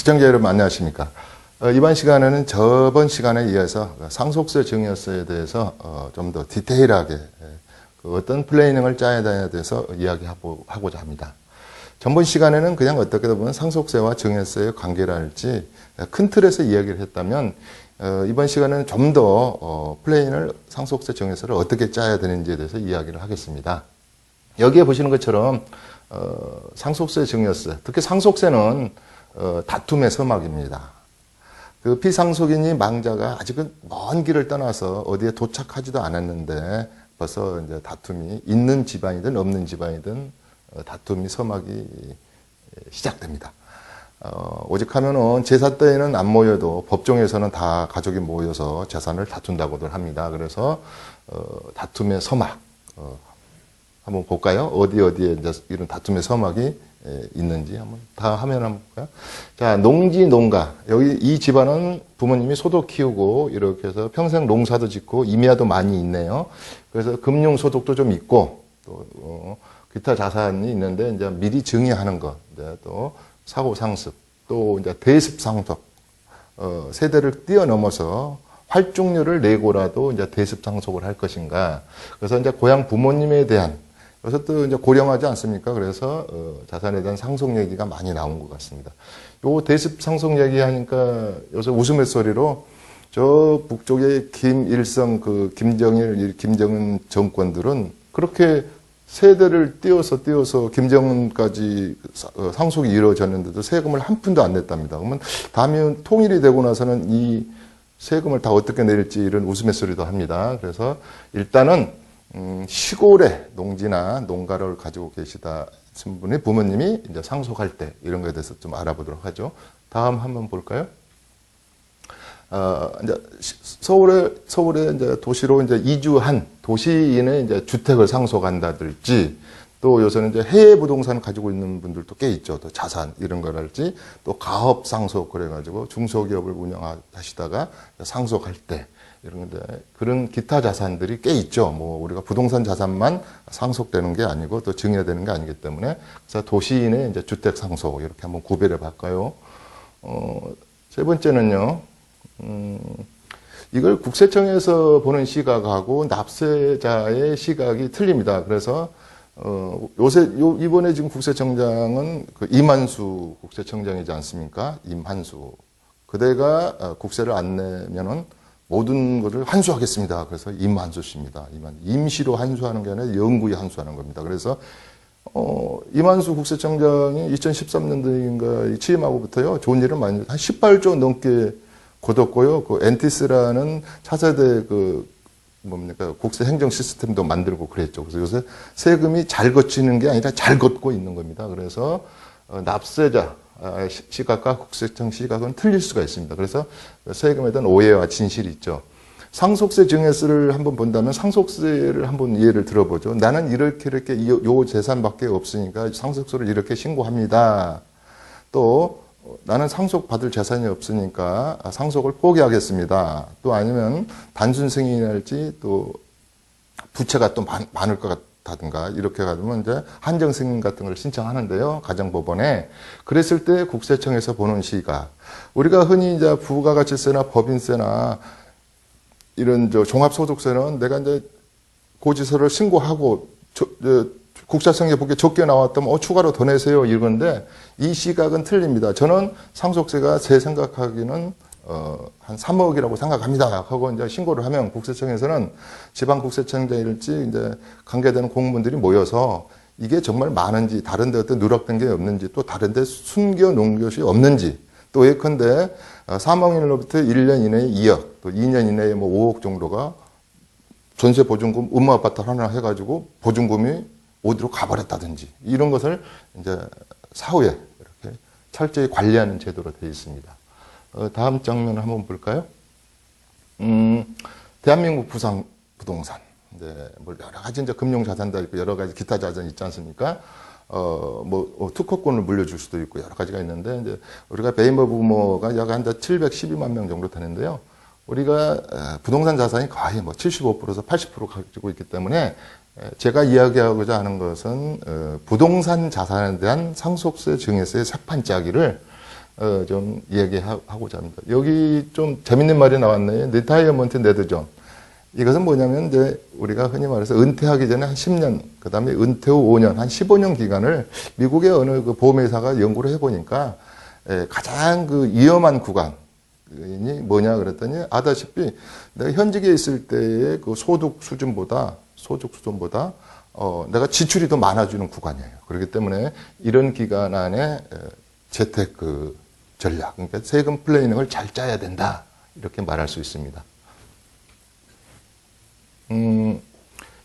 시청자 여러분 안녕하십니까. 이번 시간에는 저번 시간에 이어서 상속세 증여세에 대해서 좀 더 디테일하게 어떤 플래닝을 짜야 돼서 이야기하고자 합니다. 전번 시간에는 그냥 어떻게 보면 상속세와 증여세의 관계랄지 큰 틀에서 이야기를 했다면 이번 시간에는 좀 더 플래닝을 상속세 증여세를 어떻게 짜야 되는지에 대해서 이야기를 하겠습니다. 여기에 보시는 것처럼 상속세 증여세, 특히 상속세는 다툼의 서막입니다. 그 피상속인이 망자가 아직은 먼 길을 떠나서 어디에 도착하지도 않았는데 벌써 이제 다툼이 있는 집안이든 없는 집안이든 다툼이 서막이 시작됩니다. 오직하면은 제사 때에는 안 모여도 법정에서는 다 가족이 모여서 재산을 다툰다고들 합니다. 그래서 다툼의 서막 한번 볼까요? 어디에 이제 이런 다툼의 서막이 있는지 한번 다 화면 한번 볼까요? 자, 농지 농가. 여기 이 집안은 부모님이 소도 키우고 이렇게 해서 평생 농사도 짓고 임야도 많이 있네요. 그래서 금융 소득도 좀 있고 또 기타 자산이 있는데 이제 미리 증여하는 것, 이제 또 사고 상습, 또 이제 대습 상속, 세대를 뛰어넘어서 활종료를 내고라도 이제 대습 상속을 할 것인가. 그래서 이제 고향 부모님에 대한 그래서 또 이제 고령하지 않습니까? 그래서 자산에 대한 상속 얘기가 많이 나온 것 같습니다. 요 대습 상속 얘기하니까 요새 웃음의소리로 저 북쪽의 김일성, 김정일, 김정은 정권들은 그렇게 세대를 띄워서 김정은까지 상속이 이루어졌는데도 세금을 한 푼도 안 냈답니다. 그러면 다음에 통일이 되고 나서는 이 세금을 다 어떻게 낼지 이런 웃음의 소리도 합니다. 그래서 일단은 시골에 농지나 농가를 가지고 계시다 분의 부모님이 이제 상속할 때 이런 거에 대해서 좀 알아보도록 하죠. 다음 한번 볼까요? 이제 서울에 이제 도시로 이제 이주한 도시인의 이제 주택을 상속한다든지 또 요새는 이제 해외 부동산 가지고 있는 분들도 꽤 있죠. 또 자산 이런 거랄지 또 가업 상속 그래가지고 중소기업을 운영하시다가 상속할 때 이런 건데 그런 기타 자산들이 꽤 있죠. 뭐 우리가 부동산 자산만 상속되는 게 아니고 또 증여되는 게 아니기 때문에 그래서 도시인의 이제 주택 상속 이렇게 한번 구별해 볼까요? 세 번째는요. 이걸 국세청에서 보는 시각하고 납세자의 시각이 틀립니다. 그래서 이번에 지금 국세청장은 그 이만수 국세청장이지 않습니까? 임한수. 그대가 국세를 안 내면은 모든 것을 환수하겠습니다. 그래서 임한수 씨입니다. 임시로 환수하는 게 아니라 영구히 환수하는 겁니다. 그래서 이만수 국세청장이 2013년도인가 취임하고부터요 좋은 일을 많이 한 18조 넘게 거뒀고요. 그 엔티스라는 차세대 국세 행정 시스템도 만들고 그랬죠. 그래서 요새 세금이 잘 걷히는 게 아니라 잘 걷고 있는 겁니다. 그래서 납세자 시각과 국세청 시각은 틀릴 수가 있습니다. 그래서 세금에 대한 오해와 진실이 있죠. 상속세 증여세를 한번 본다면 상속세를 한번 예를 들어보죠. 나는 이렇게 요 재산밖에 없으니까 상속세를 이렇게 신고합니다. 또 나는 상속받을 재산이 없으니까 상속을 포기하겠습니다. 또 아니면 단순 승인할지 또 부채가 또 많을 것 같다든가 이렇게 가면 이제 한정 승인 같은 걸 신청하는데요. 가정법원에. 그랬을 때 국세청에서 보는 시각. 우리가 흔히 이제 부가가치세나 법인세나 이런 종합소득세는 내가 이제 고지서를 신고하고 국세청에 보기에 적게 나왔다면 추가로 더 내세요 이건데 이 시각은 틀립니다. 저는 상속세가 제 생각하기는 한 3억이라고 생각합니다 하고 이제 신고를 하면 국세청에서는 지방국세청장일지 이제 관계되는 공무원들이 모여서 이게 정말 많은지 다른 데 어떤 누락된 게 없는지 또 다른 데 숨겨 놓은 것이 없는지 또 예컨대 사망일로부터 1년 이내에 2억 또 2년 이내에 뭐 5억 정도가 전세 보증금 음모 아파트 하나 해가지고 보증금이 어디로 가버렸다든지 이런 것을 이제 사후에 이렇게 철저히 관리하는 제도로 되어 있습니다. 다음 장면을 한번 볼까요? 대한민국 부동산. 네, 뭐 여러 가지 이제 금융 자산도 있고 여러 가지 기타 자산이 있지 않습니까? 특허권을 물려줄 수도 있고 여러 가지가 있는데 이제 우리가 베이버 부모가 약 한 712만 명 정도 되는데요. 우리가 부동산 자산이 거의 뭐 75%에서 80% 가지고 있기 때문에 제가 이야기하고자 하는 것은 부동산 자산에 대한 상속세 증여세의 세판 짜기를 좀 이야기하고자 합니다. 여기 좀 재밌는 말이 나왔네요. 리타이어먼트 네드존. 이것은 뭐냐면 이제 우리가 흔히 말해서 은퇴하기 전에 한 10년, 그 다음에 은퇴 후 5년, 한 15년 기간을 미국의 어느 그 보험회사가 연구를 해보니까 가장 그 위험한 구간이 뭐냐 그랬더니 아다시피 내가 현직에 있을 때의 그 소득 수준보다 내가 지출이 더 많아지는 구간이에요. 그렇기 때문에 이런 기간 안에 재테크 전략, 그러니까 세금 플래닝을 잘 짜야 된다. 이렇게 말할 수 있습니다.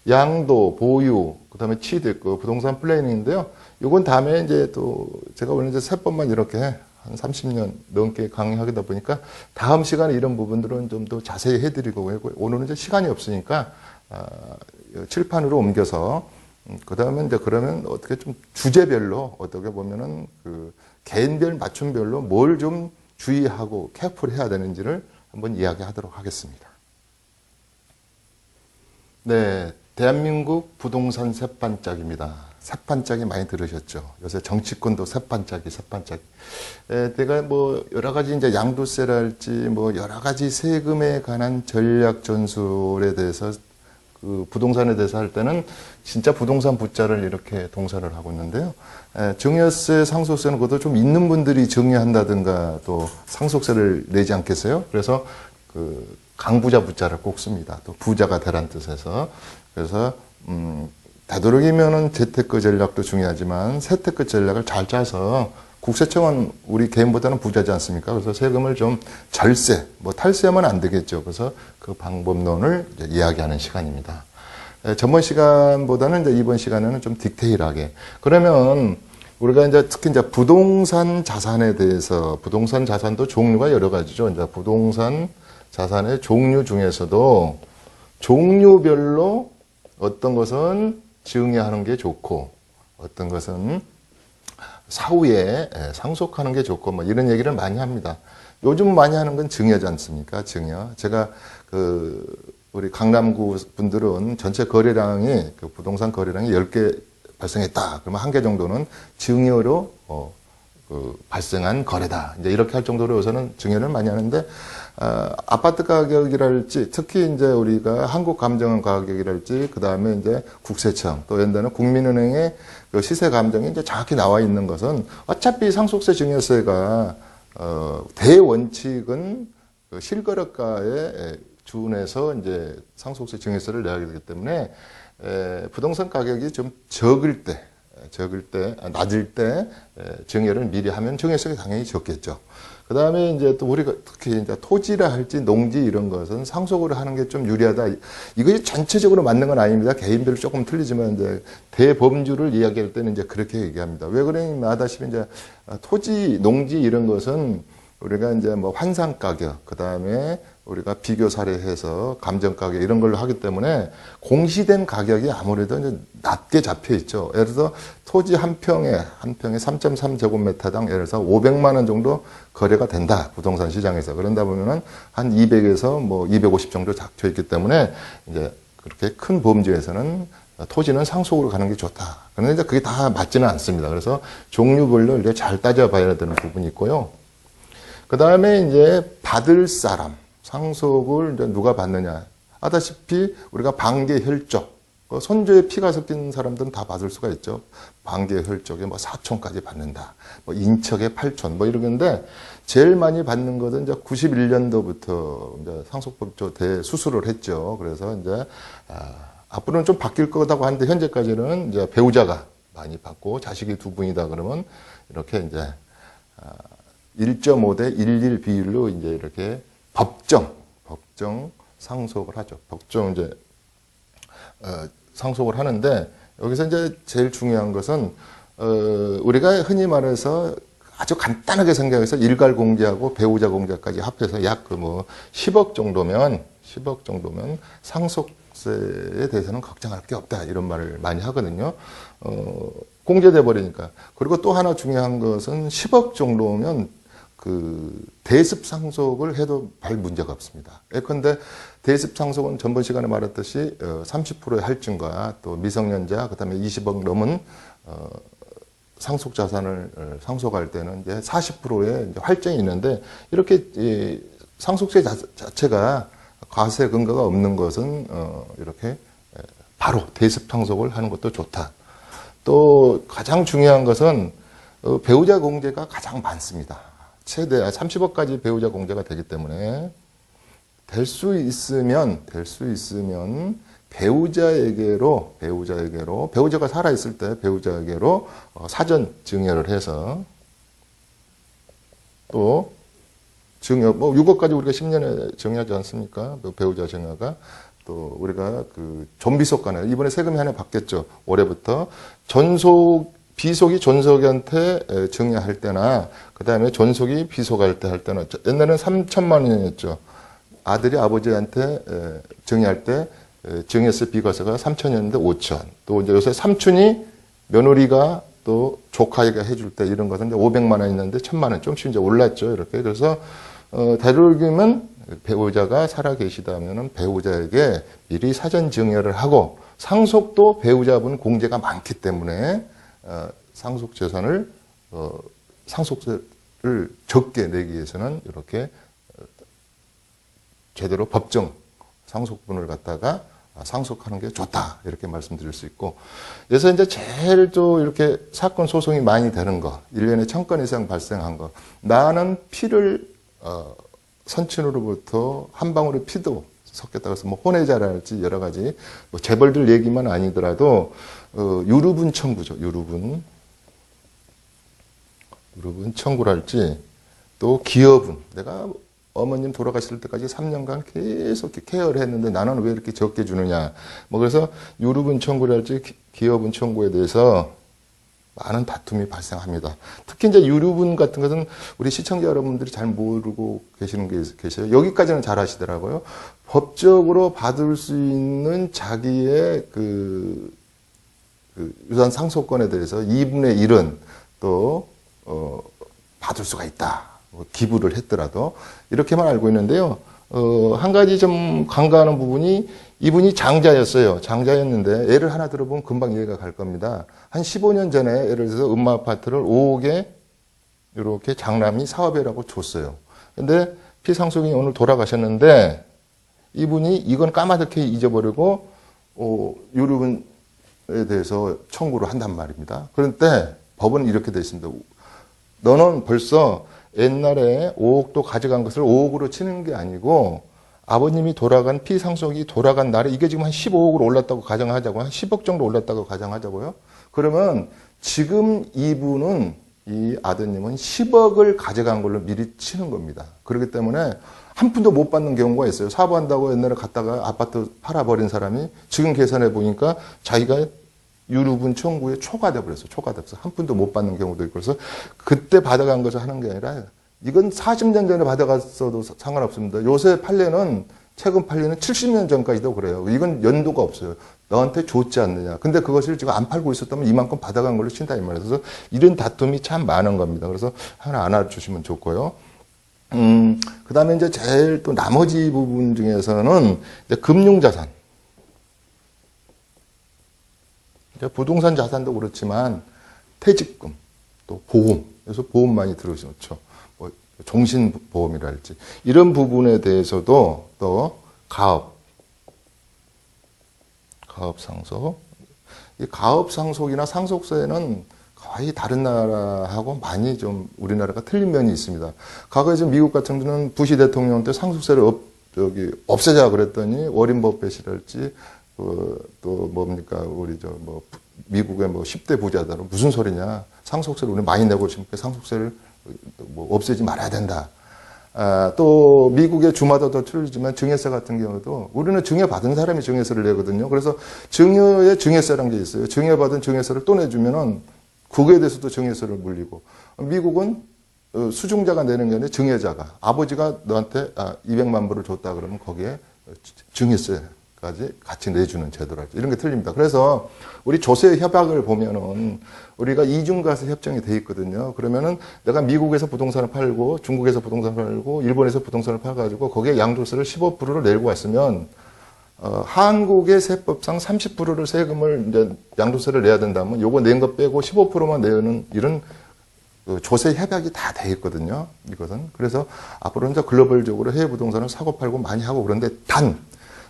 양도, 보유, 그 다음에 취득, 그 부동산 플래닝인데요. 이건 다음에 이제 또 제가 오늘 이제 3번만 이렇게 한 30년 넘게 강의하다 보니까 다음 시간에 이런 부분들은 좀 더 자세히 해드리고 오늘은 이제 시간이 없으니까 칠판으로 옮겨서 그 다음에 이제 그러면 어떻게 좀 주제별로 어떻게 보면은 그 개인별 맞춤별로 뭘 좀 주의하고 케어풀 해야 되는지를 한번 이야기하도록 하겠습니다. 네, 대한민국 부동산 새반짝입니다. 새반짝이 많이 들으셨죠? 요새 정치권도 새반짝이. 내가 뭐 여러 가지 이제 양도세랄지 뭐 여러 가지 세금에 관한 전략 전술에 대해서 그 부동산에 대해서 할 때는 진짜 부동산 부자를 이렇게 동사를 하고 있는데요. 증여세, 상속세는 그것도 좀 있는 분들이 증여한다든가 또 상속세를 내지 않겠어요? 그래서 그 강부자 부자를 꼭 씁니다. 또 부자가 되란 뜻에서. 그래서 되도록이면은 재테크 전략도 중요하지만 세테크 전략을 잘 짜서 국세청은 우리 개인보다는 부자지 않습니까? 그래서 세금을 좀 절세, 뭐 탈세하면 안 되겠죠. 그래서 그 방법론을 이제 이야기하는 시간입니다. 전번 시간보다는 이제 이번 시간에는 좀 디테일하게. 그러면 우리가 이제 특히 이제 부동산 자산에 대해서 부동산 자산도 종류가 여러 가지죠. 이제 부동산 자산의 종류 중에서도 종류별로 어떤 것은 증여하는 게 좋고 어떤 것은 사후에 상속하는 게 좋고 뭐 이런 얘기를 많이 합니다. 요즘 많이 하는 건 증여지 않습니까? 증여. 제가 우리 강남구 분들은 전체 거래량이 그 부동산 거래량이 10개 발생했다. 그러면 1개 정도는 증여로 발생한 거래다. 이제 이렇게 할 정도로 요새는 증여를 많이 하는데 아파트 가격이랄지 특히 이제 우리가 한국감정원 가격이랄지 그 다음에 이제 국세청 또 연단은 국민은행의 그 시세 감정이 이제 정확히 나와 있는 것은 어차피 상속세 증여세가 대원칙은 그 실거래가에 준해서 이제 상속세 증여세를 내야 되기 때문에 부동산 가격이 좀 낮을 때 증여를 미리 하면 증여세가 당연히 적겠죠. 그 다음에 이제 또 우리가 특히 이제 토지라 할지 농지 이런 것은 상속으로 하는 게 좀 유리하다. 이것이 전체적으로 맞는 건 아닙니다. 개인별로 조금 틀리지만 이제 대범주를 이야기할 때는 이제 그렇게 얘기합니다. 왜 그러냐면 아다시피 이제 토지, 농지 이런 것은 우리가 이제 뭐 환산 가격, 그 다음에 우리가 비교 사례해서 감정 가격 이런 걸로 하기 때문에 공시된 가격이 아무래도 이제 낮게 잡혀 있죠. 예를 들어서 토지 한 평에 3.3제곱미터당 예를 들어서 500만 원 정도 거래가 된다. 부동산 시장에서. 그런다 보면은 한 200에서 뭐 250 정도 잡혀 있기 때문에 이제 그렇게 큰 범주에서는 토지는 상속으로 가는 게 좋다. 그런데 이제 그게 다 맞지는 않습니다. 그래서 종류별로 이렇게 잘 따져봐야 되는 부분이 있고요. 그 다음에 이제 받을 사람, 상속을 이제 누가 받느냐. 아다시피 우리가 반계 혈족, 손주의 피가 섞인 사람들은 다 받을 수가 있죠. 반계 혈족에 뭐 사촌까지 받는다. 뭐 인척에 8촌, 뭐 이러는데 제일 많이 받는 것은 이제 91년도부터 이제 상속법조 대수술을 했죠. 그래서 이제 앞으로는 좀 바뀔 거다고 하는데 현재까지는 이제 배우자가 많이 받고 자식이 2분이다 그러면 이렇게 이제 1.5대 11 비율로 이제 이렇게 법정 상속을 하죠. 법정 이제 상속을 하는데 여기서 이제 제일 중요한 것은 우리가 흔히 말해서 아주 간단하게 생각해서 일괄 공제하고 배우자 공제까지 합해서 약 그 뭐 10억 정도면 상속세에 대해서는 걱정할 게 없다 이런 말을 많이 하거든요. 공제돼 버리니까. 그리고 또 하나 중요한 것은 10억 정도면 그 대습 상속을 해도 별 문제가 없습니다. 예컨대 대습 상속은 전번 시간에 말했듯이 30%의 할증과 또 미성년자 그다음에 20억 넘은 상속 자산을 상속할 때는 이제 40%의 할증이 있는데 이렇게 상속세 자체가 과세 근거가 없는 것은 이렇게 바로 대습 상속을 하는 것도 좋다. 또 가장 중요한 것은 배우자 공제가 가장 많습니다. 최대 30억까지 배우자 공제가 되기 때문에 될 수 있으면 배우자에게로 배우자가 살아있을 때 배우자에게로 사전 증여를 해서 또 증여 6억까지 우리가 10년에 증여하지 않습니까? 배우자 증여가 또 우리가 그 존비속간에 이번에 세금이 하나 바뀌었죠. 올해부터 비속이 존속한테 증여할 때나 그 다음에 존속이 비속할 때는 옛날에는 3천만 원이었죠. 아들이 아버지한테 증여할 때 증여세 비과세가 3천이었는데 5천. 또 이제 요새 삼촌이 며느리가 또 조카에게 해줄 때 이런 것은 이제 500만 원 있는데 1000만 원 조금씩 이제 올랐죠. 이렇게. 그래서 되도록이면 배우자가 살아 계시다면은 배우자에게 미리 사전 증여를 하고 상속도 배우자분 공제가 많기 때문에 상속 재산을 상속세를 적게 내기 위해서는 이렇게 제대로 법정 상속분을 갖다가 상속하는 게 좋다 이렇게 말씀드릴 수 있고 그래서 이제 제일 또 이렇게 사건 소송이 많이 되는 거 1년에 1000건 이상 발생한 거 나는 피를 선친으로부터 한 방울의 피도 섞였다고 해서 뭐 혼외자랄지 여러 가지 뭐 재벌들 얘기만 아니더라도 유류분 청구죠. 유류분 청구랄지 또 기여분 내가 어머님 돌아가실 때까지 3년간 계속 케어를 했는데 나는 왜 이렇게 적게 주느냐. 뭐 그래서 유류분 청구랄지 기여분 청구에 대해서 많은 다툼이 발생합니다. 특히 이제 유류분 같은 것은 우리 시청자 여러분들이 잘 모르고 계시는 게 계셔요. 여기까지는 잘 아시더라고요. 법적으로 받을 수 있는 자기의 그 유산 상속권에 대해서 2분의 1은 또 받을 수가 있다. 기부를 했더라도 이렇게만 알고 있는데요. 한 가지 좀 간과하는 부분이 이분이 장자였어요. 장자였는데 예를 하나 들어보면 금방 이해가 갈 겁니다. 한 15년 전에 예를 들어서 음마 아파트를 5억에 이렇게 장남이 사업이라고 줬어요. 근데 피상속인이 오늘 돌아가셨는데 이분이 이건 까마득히 잊어버리고 유류분에 대해서 청구를 한단 말입니다. 그런데 법은 이렇게 되어 있습니다. 너는 벌써 옛날에 5억도 가져간 것을 5억으로 치는 게 아니고 아버님이 돌아간 피상속이 돌아간 날에 이게 지금 한 15억으로 올랐다고 가정하자고 한 10억 정도 올랐다고 가정하자고요. 그러면 지금 이분은 이 아드님은 10억을 가져간 걸로 미리 치는 겁니다. 그렇기 때문에 한 푼도 못 받는 경우가 있어요. 사부한다고 옛날에 갔다가 아파트 팔아버린 사람이 지금 계산해 보니까 자기가 유류분 청구에 초과돼 버렸어. 초과돼서 한 푼도 못 받는 경우도 있고 그래서 그때 받아간 것을 하는 게 아니라 이건 40년 전에 받아갔어도 상관없습니다. 요새 판례는 최근 판례는 70년 전까지도 그래요. 이건 연도가 없어요. 너한테 줬지 않느냐. 근데 그것을 지금 안 팔고 있었다면 이만큼 받아간 걸로 친다 이 말이에요. 그래서 이런 다툼이 참 많은 겁니다. 그래서 하나 알아주시면 좋고요. 그 다음에 이제 제일 또 나머지 부분 중에서는 이제 금융자산. 부동산 자산도 그렇지만 퇴직금, 또 보험, 그래서 보험 많이 들으셨죠. 뭐 종신보험이랄지 이런 부분에 대해서도 또 가업상속, 이 가업상속이나 상속세는 거의 다른 나라하고 많이 좀 우리나라가 틀린 면이 있습니다. 과거에 좀 미국 같은 경우는 부시 대통령 때 상속세를 없애자 그랬더니 워린 버핏이랄지 또 뭡니까 우리 미국의 10대 부자들은 무슨 소리냐 상속세를 우리 많이 내고 있으니까 상속세를 없애지 말아야 된다. 또 미국의 주마다 더 틀리지만 증여세 같은 경우도 우리는 증여받은 사람이 증여세를 내거든요. 그래서 증여에 증여세라는 게 있어요. 증여받은 증여세를 또 내주면은 그거에 대해서도 증여세를 물리고 미국은 수중자가 내는 게 아니라 증여자가 아버지가 너한테 200만 불을 줬다 그러면 거기에 증여세 까지 같이 내주는 제도랄지 이런 게 틀립니다. 그래서 우리 조세 협약을 보면은 우리가 이중과세 협정이 돼 있거든요. 그러면은 내가 미국에서 부동산을 팔고 중국에서 부동산을 팔고 일본에서 부동산을 팔아가지고 거기에 양도세를 15%를 내고 왔으면 한국의 세법상 30%를 세금을 이제 양도세를 내야 된다면 요거 낸 거 빼고 15%만 내는 이런 그 조세 협약이 다 돼 있거든요. 이것은. 그래서 앞으로 이제 글로벌적으로 해외 부동산을 사고 팔고 많이 하고 그런데 단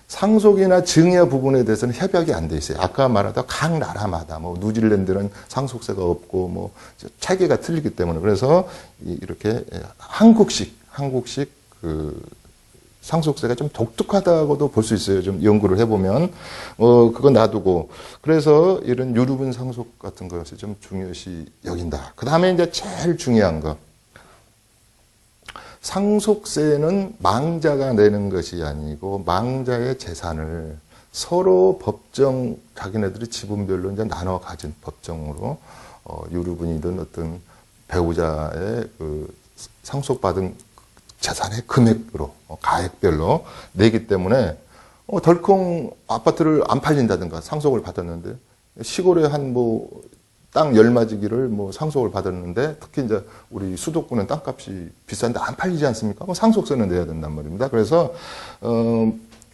상속이나 증여 부분에 대해서는 협약이 안 돼 있어요. 아까 말하다 각 나라마다 뭐 뉴질랜드는 상속세가 없고 뭐 체계가 틀리기 때문에 그래서 이렇게 한국식 그 상속세가 좀 독특하다고도 볼 수 있어요. 좀 연구를 해보면 그건 놔두고 그래서 이런 유류분 상속 같은 것이 좀 중요시 여긴다. 그 다음에 이제 제일 중요한 거. 상속세는 망자가 내는 것이 아니고 망자의 재산을 서로 법정 자기네들이 지분별로 이제 나눠 가진 법정으로 유류분이든 어떤 배우자의 그 상속받은 재산의 금액으로 가액별로 내기 때문에 덜컹 아파트를 안 팔린다든가 상속을 받았는데 시골에 한 뭐 땅 열마지기를 뭐 상속을 받았는데 특히 이제 우리 수도권은 땅값이 비싼데 안 팔리지 않습니까? 상속세는 내야 된단 말입니다. 그래서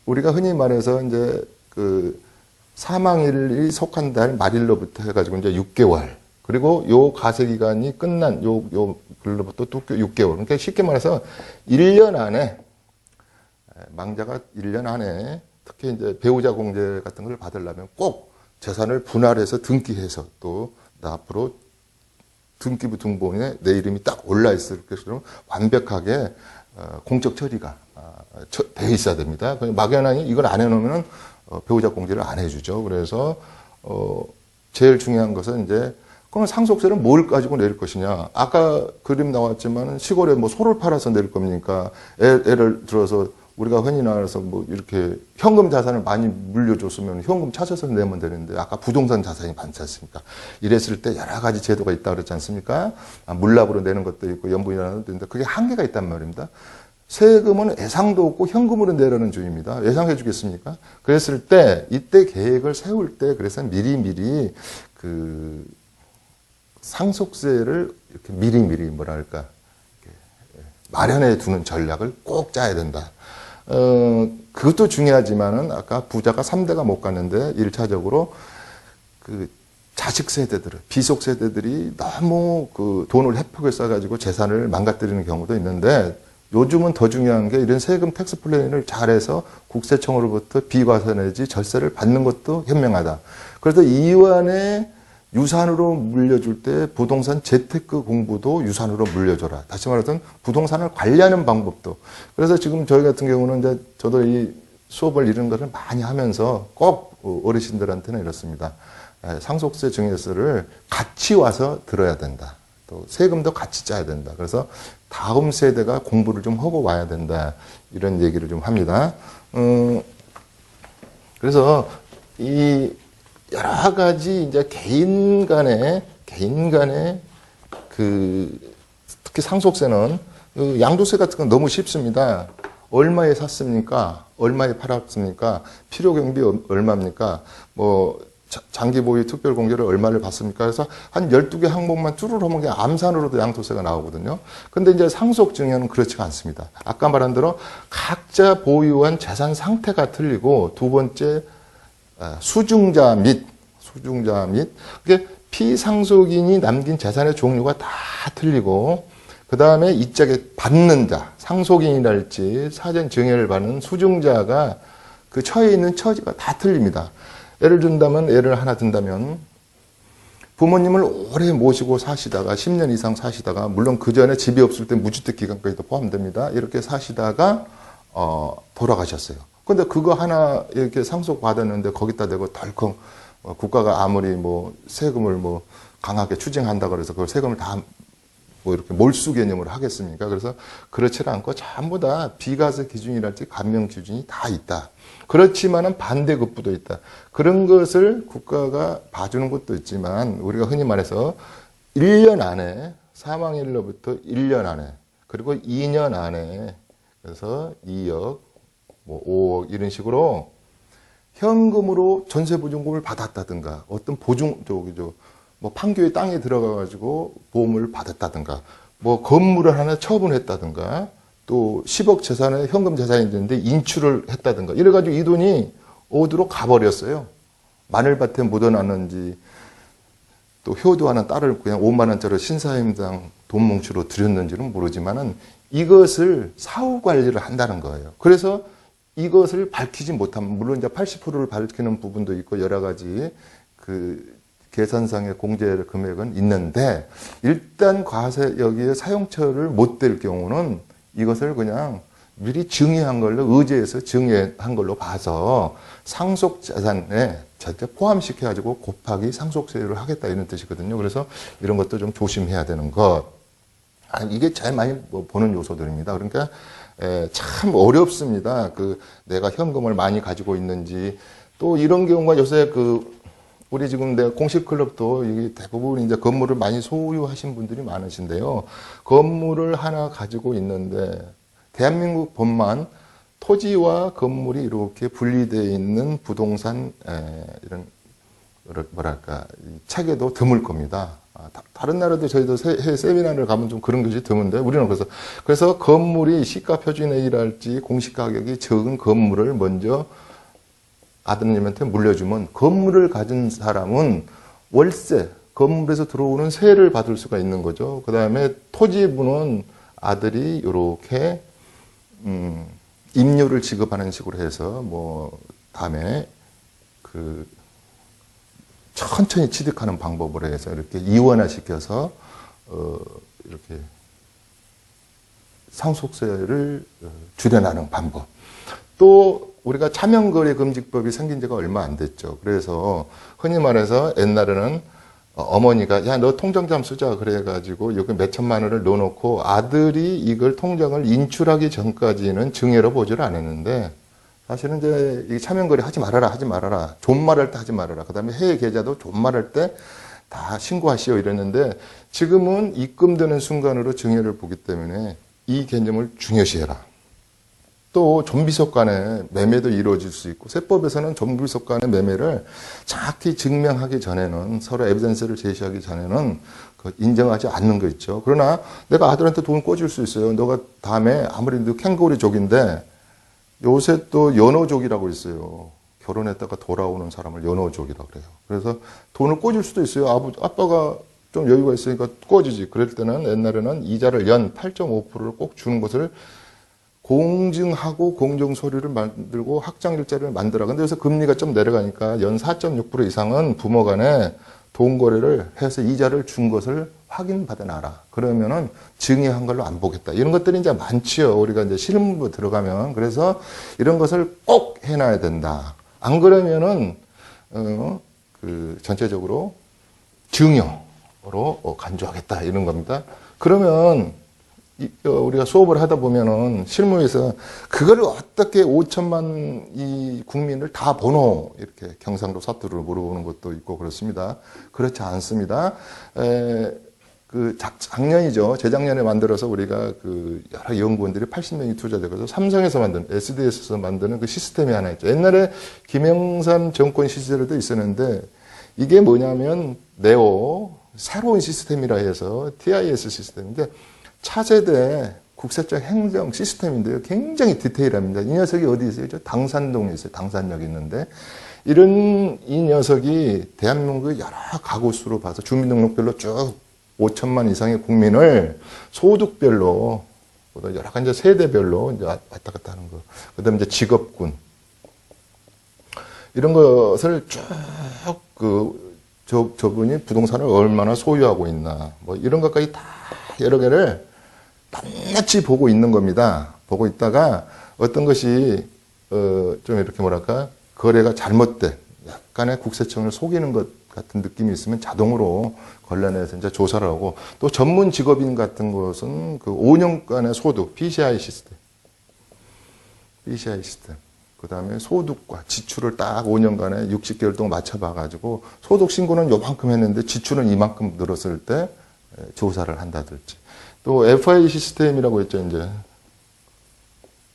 우리가 흔히 말해서 이제 그 사망일이 속한 달 말일로부터 해가지고 이제 6개월 그리고 요 가세 기간이 끝난 요 글로부터 또 6개월. 그러니까 쉽게 말해서 1년 안에 망자가 1년 안에 특히 이제 배우자 공제 같은 걸 받으려면 꼭 재산을 분할해서 등기해서 또 앞으로 등기부 등본에 내 이름이 딱 올라 있을 것처럼 완벽하게 공적 처리가 돼 있어야 됩니다. 막연하게 이걸 안 해놓으면 배우자 공제를 안 해주죠. 그래서 제일 중요한 것은 이제 그럼 상속세는 뭘 가지고 낼 것이냐? 아까 그림 나왔지만 시골에 뭐 소를 팔아서 낼 겁니까? 예를 들어서 우리가 흔히 나와서 뭐 이렇게 현금 자산을 많이 물려줬으면 현금 찾아서 내면 되는데 아까 부동산 자산이 많지 않습니까? 이랬을 때 여러 가지 제도가 있다 그랬지 않습니까? 물납으로 내는 것도 있고 연분이라는 것도 있는데 그게 한계가 있단 말입니다. 세금은 예상도 없고 현금으로 내라는 주의입니다. 예상해 주겠습니까? 그랬을 때 이때 계획을 세울 때 그래서 미리미리 그 상속세를 이렇게 미리미리 뭐랄까 마련해 두는 전략을 꼭 짜야 된다. 그것도 중요하지만은 아까 부자가 3대가 못 갔는데 1차적으로 그 자식 세대들은 비속 세대들이 너무 그 돈을 혜폭에 써가지고 재산을 망가뜨리는 경우도 있는데 요즘은 더 중요한 게 이런 세금 텍스 플랜을 잘해서 국세청으로부터 비과세 내지 절세를 받는 것도 현명하다. 그래서 이완에 유산으로 물려줄 때 부동산 재테크 공부도 유산으로 물려줘라. 다시 말해서 부동산을 관리하는 방법도. 그래서 지금 저희 같은 경우는 이제 저도 이 수업을 이런 것을 많이 하면서 꼭 어르신들한테는 이렇습니다. 상속세 증여세를 같이 와서 들어야 된다. 또 세금도 같이 짜야 된다. 그래서 다음 세대가 공부를 좀 하고 와야 된다. 이런 얘기를 좀 합니다. 그래서 이 여러 가지 이제 개인 간의 그 특히 상속세는 양도세 같은 건 너무 쉽습니다. 얼마에 샀습니까? 얼마에 팔았습니까? 필요 경비 얼마입니까? 뭐 장기 보유 특별 공제를 얼마를 받습니까? 그래서 한 12개 항목만 쭈르르 하면 그냥 암산으로도 양도세가 나오거든요. 근데 이제 상속 증여는 그렇지가 않습니다. 아까 말한 대로 각자 보유한 재산 상태가 틀리고 두 번째 수중자 및 그게 피상속인이 남긴 재산의 종류가 다 틀리고 그 다음에 이쪽에 받는 자 상속인이랄지 사전 증여를 받는 수중자가 그 처해 있는 처지가 다 틀립니다. 예를 하나 든다면 부모님을 오래 모시고 사시다가 10년 이상 사시다가 물론 그 전에 집이 없을 때 무주택 기간까지도 포함됩니다. 이렇게 사시다가 돌아가셨어요. 근데 그거 하나 이렇게 상속 받았는데 거기다 대고 덜컹 국가가 아무리 뭐 세금을 뭐 강하게 추징한다 그래서 그 세금을 다 뭐 이렇게 몰수 개념으로 하겠습니까? 그래서 그렇지 않고 전부 다 비과세 기준이랄지 감면 기준이 다 있다. 그렇지만은 반대급부도 있다. 그런 것을 국가가 봐주는 것도 있지만 우리가 흔히 말해서 1년 안에 사망일로부터 1년 안에 그리고 2년 안에 그래서 2억 뭐 5억 이런 식으로 현금으로 전세보증금을 받았다든가 어떤 뭐 판교에 땅에 들어가가지고 보험을 받았다든가 뭐 건물을 하나 처분했다든가 또 10억 재산에 현금 재산이 있는데 인출을 했다든가 이래가지고 이 돈이 어디로 가버렸어요. 마늘밭에 묻어놨는지 또 효도하는 딸을 그냥 5만 원짜리 신사임당 돈 뭉치로 드렸는지는 모르지만은 이것을 사후 관리를 한다는 거예요. 그래서 이것을 밝히지 못하면, 물론 이제 80%를 밝히는 부분도 있고 여러 가지 그 계산상의 공제 금액은 있는데, 일단 과세 여기에 사용처를 못 댈 경우는 이것을 그냥 미리 증여한 걸로, 의제해서 증여한 걸로 봐서 상속자산에 절대 포함시켜가지고 곱하기 상속세율을 하겠다 이런 뜻이거든요. 그래서 이런 것도 좀 조심해야 되는 것. 이게 제일 많이 보는 요소들입니다. 그러니까 참 어렵습니다. 내가 현금을 많이 가지고 있는지, 또 이런 경우가 요새 우리 지금 내가 공식 클럽도 이게 대부분 이제 건물을 많이 소유하신 분들이 많으신데요. 건물을 하나 가지고 있는데 대한민국 법만 토지와 건물이 이렇게 분리되어 있는 부동산 이런 뭐랄까 책에도 드물 겁니다. 다른 나라도 저희도 해외 세미나를 가면 좀 그런 것이 드문데, 우리는 그래서 건물이 시가 표준에 의할지 공시 가격이 적은 건물을 먼저 아드님한테 물려주면, 건물을 가진 사람은 월세, 건물에서 들어오는 세를 받을 수가 있는 거죠. 그 다음에 토지분은 아들이 이렇게 임료를 지급하는 식으로 해서 다음에 천천히 취득하는 방법으로 해서 이렇게 이원화시켜서 이렇게 상속세를 줄여나가는 방법. 또 우리가 차명거래금지법이 생긴 지가 얼마 안 됐죠. 그래서 흔히 말해서 옛날에는 어머니가 야, 너 통장 좀 쓰자 그래가지고 여기 몇 천만 원을 넣어놓고 아들이 이걸 통장을 인출하기 전까지는 증여로 보지를 않았는데, 사실은 이제 이 차명거래 하지 말아라. 존말할 때 하지 말아라. 그 다음에 해외 계좌도 존말할 때 다 신고하시오 이랬는데, 지금은 입금되는 순간으로 증여를 보기 때문에 이 개념을 중요시해라. 또 좀비속 간의 매매도 이루어질 수 있고, 세법에서는 좀비속 간의 매매를 정확히 증명하기 전에는, 서로 에비던스를 제시하기 전에는 인정하지 않는 거 있죠. 그러나 내가 아들한테 돈 꿔줄 수 있어요. 너가 다음에 아무리 너 캥거루족인데, 요새 또 연호족이라고 있어요. 결혼했다가 돌아오는 사람을 연호족이라고 그래요. 그래서 돈을 꿔줄 수도 있어요. 아빠가 좀 여유가 있으니까 꿔주지. 그럴 때는 옛날에는 이자를 연 8.5%를 꼭 주는 것을 공증하고 공정서류를 만들고 확정일자를 만들어. 근데 여기서 금리가 좀 내려가니까 연 4.6% 이상은 부모 간에 돈 거래를 해서 이자를 준 것을 확인받아 놔라. 그러면은 증여한 걸로 안 보겠다. 이런 것들이 이제 많지요. 우리가 이제 실무 들어가면. 그래서 이런 것을 꼭 해놔야 된다. 안 그러면은, 전체적으로 증여로 간주하겠다. 이런 겁니다. 그러면 우리가 수업을 하다 보면은 실무에서 그걸 어떻게 5천만 이 국민을 다 보노 이렇게 경상도 사투리로 물어보는 것도 있고 그렇습니다. 그렇지 않습니다. 작년이죠. 재작년에 만들어서 우리가 여러 연구원들이 80명이 투자되어서 삼성에서 만든, SDS에서 만드는 그 시스템이 하나 있죠. 옛날에 김영삼 정권 시절에도 있었는데, 이게 뭐냐면 네오 새로운 시스템이라 해서 TIS 시스템인데, 차세대 국세청 행정 시스템인데요. 굉장히 디테일합니다. 이 녀석이 어디 있어요? 당산동에 있어요. 당산역에 있는데, 이 녀석이 대한민국의 여러 가구 수로 봐서 주민등록별로 쭉 5천만 이상의 국민을 소득별로, 여러 가지 세대별로 이제 왔다 갔다 하는 거. 그 다음에 이제 직업군. 이런 것을 쭉 저분이 부동산을 얼마나 소유하고 있나. 이런 것까지 다 여러 개를 낱낱이 보고 있는 겁니다. 보고 있다가 어떤 것이 좀 이렇게 뭐랄까 거래가 잘못된 약간의 국세청을 속이는 것 같은 느낌이 있으면 자동으로 관련해서 이제 조사를 하고, 또 전문 직업인 같은 것은 5년간의 소득 PCI 시스템, 그 다음에 소득과 지출을 딱 5년간에 60개월 동안 맞춰봐가지고 소득 신고는 요만큼 했는데 지출은 이만큼 늘었을 때 조사를 한다든지. 또 FI 시스템이라고 했죠. 이제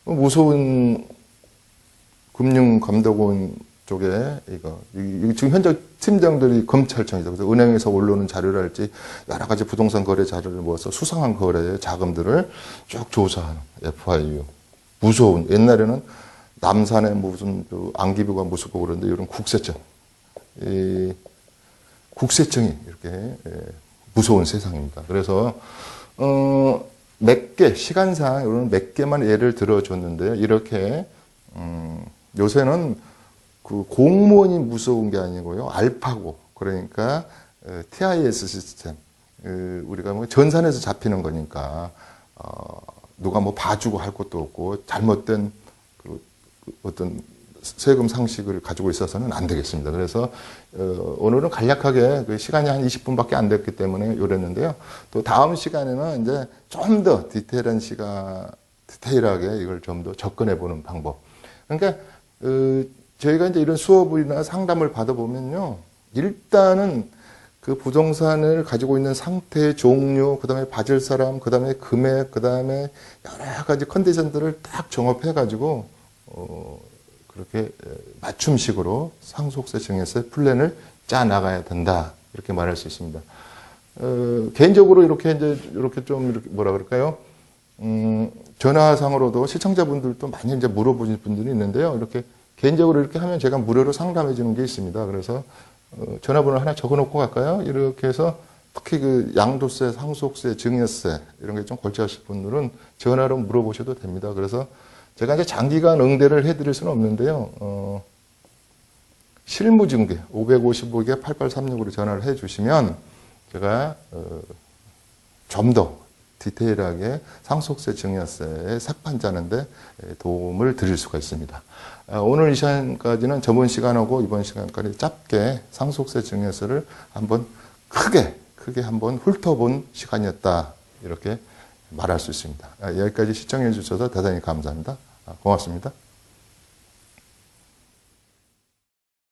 무서운 금융감독원 쪽에 이거 지금 현재 팀장들이 검찰청이죠. 그래서 은행에서 올라오는 자료랄지 여러 가지 부동산 거래 자료를 모아서 수상한 거래의 자금들을 쭉 조사하는 FIU. 무서운, 옛날에는 남산에 무슨 안기부가 무섭고 그런데 이런 국세청, 이 국세청이 이렇게 무서운 세상입니다. 그래서 몇 개, 시간상 이런 몇 개만 예를 들어줬는데요. 이렇게 요새는 그 공무원이 무서운 게 아니고요. 알파고, 그러니까 TIS 시스템, 우리가 뭐 전산에서 잡히는 거니까 누가 뭐 봐주고 할 것도 없고 잘못된 그 어떤 세금 상식을 가지고 있어서는 안 되겠습니다. 그래서 오늘은 간략하게 그 시간이 한 20분밖에 안 됐기 때문에 요랬는데요. 또 다음 시간에는 이제 좀 더 디테일하게 이걸 좀 더 접근해 보는 방법. 그러니까 저희가 이제 이런 수업이나 상담을 받아보면요, 일단은 그 부동산을 가지고 있는 상태, 종류, 그 다음에 받을 사람, 그 다음에 금액, 그 다음에 여러 가지 컨디션들을 딱 종합해가지고, 그렇게 맞춤식으로 상속세 증여세 플랜을 짜 나가야 된다. 이렇게 말할 수 있습니다. 개인적으로 이렇게 좀 뭐라 그럴까요? 전화상으로도 시청자분들도 많이 이제 물어보신 분들이 있는데요. 이렇게 개인적으로 이렇게 하면 제가 무료로 상담해 주는 게 있습니다. 그래서 전화번호 하나 적어 놓고 갈까요? 이렇게 해서 특히 그 양도세, 상속세, 증여세 이런 게 좀 골치하실 분들은 전화로 물어보셔도 됩니다. 그래서 제가 이제 장기간 응대를 해드릴 수는 없는데요. 실무중개 555개 8836으로 전화를 해주시면 제가 좀 더 디테일하게 상속세, 증여세의 세판 짜는데 도움을 드릴 수가 있습니다. 오늘 이 시간까지는 저번 시간하고 이번 시간까지 짧게 상속세, 증여세를 한번 크게 한번 훑어본 시간이었다. 이렇게 말할 수 있습니다. 여기까지 시청해 주셔서 대단히 감사합니다. 고맙습니다.